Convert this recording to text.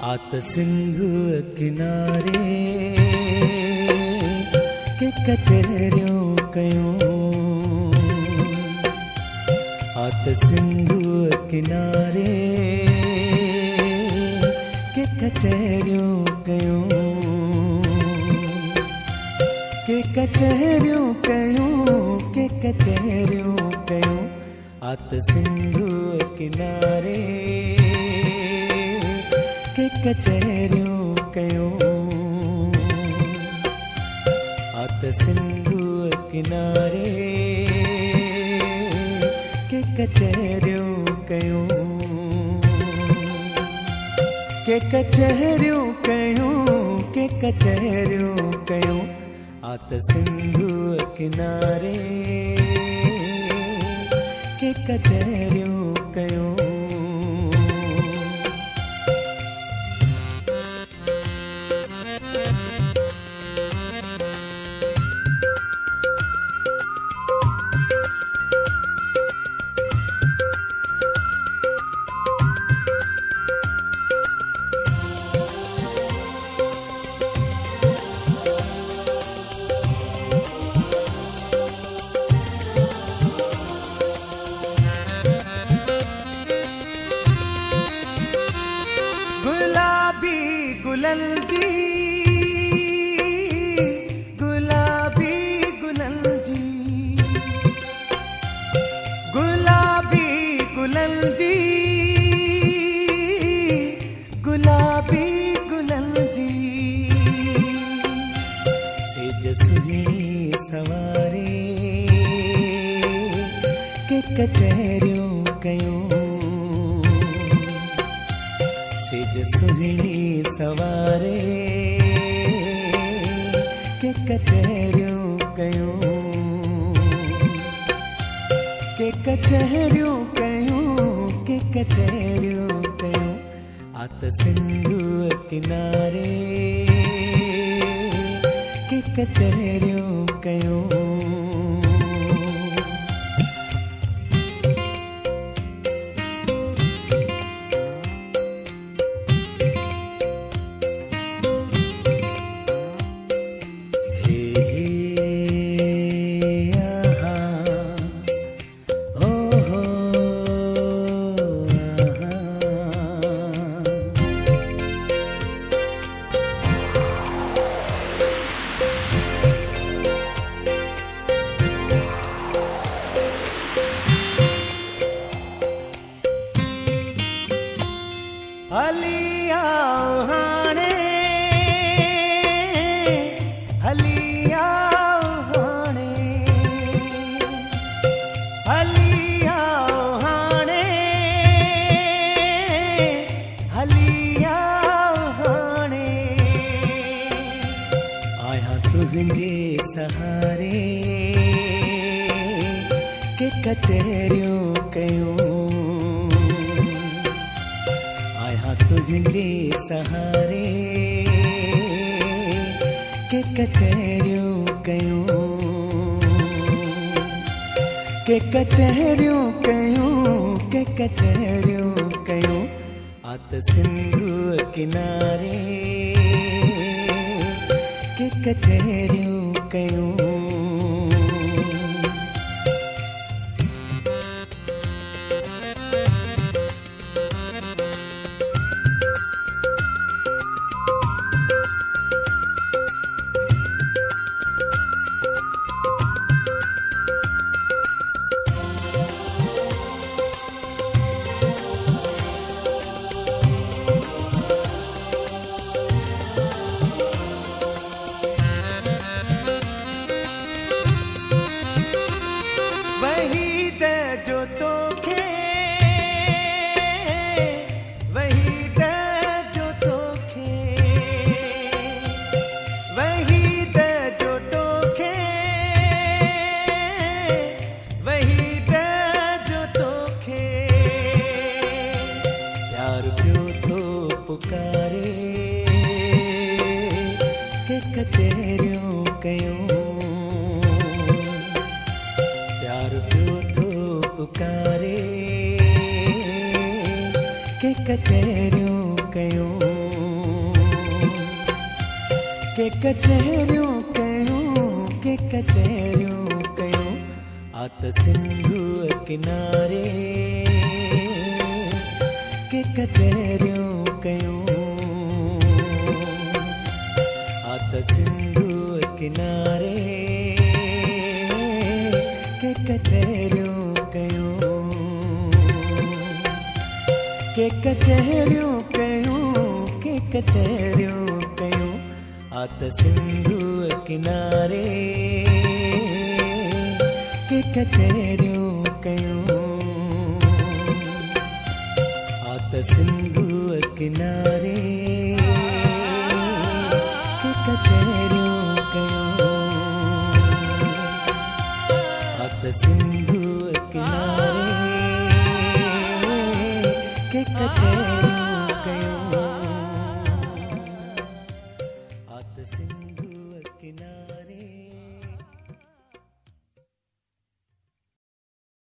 आत सिंधु किनारे के कचहरियों कयूं, आत सिंधु किनारे के कचहरियों कयूं, के कचहरियों कयूं, के कचहरियों कयूं, आत सिंधु किनारे के कचहरियों कयूं, आत सिंधु किनारे के कचहरियों कयूं, के कचहरियों कयूं, के कचहरियों कयूं, आत सिंधु किनारे के कचहरियों कयूं। गुलाल जी, गुलाबी गुलाल जी, गुलाबी गुलाल जी, गुलाबी गुलाल जी, सेज सुहिणी सवारे के कचहरियों कयूं, सेज सुहिणी सवारे के कचहरियों कयूं, के कचहरियों कयूं, के कचहरियों कयूं, आत सिंधु किनारे के कचहरियों कयूं। हलिया हाणे, हलिया हाणे, हलिया हाणे, हलिया हाणे, आया तुझे सहारे के कचहरियों कयूं, तुझे सहारे के कचहरियों कयूं, के कचहरियों कयूं, के कचहरियों कयूं, आत सिंधु किनारे के कचहरियों कयूं। वही दे जो तोखे, वही दे जो तोखे, वही दे जो तोखे, वही दे जो तोखे, प्यार पियो तो पुकारे के कचहरियों कयूं, प्यार पियो तो पुकारे के कचहरियों कयूं। के कचहरियों कयूं के कचहरियों कयूं आत सिंधु किनारे के कचहरियों कयूं आत सिंधु किनारे के कचहरियों कयूं के कचहरियों कयूं के कचहरियों कयूं आत सिंधु किनारे के कचहरियों कयूं आत सिंधु किनारे के कचहरियों कयूं आत सिंधु किनारे के कचहरियों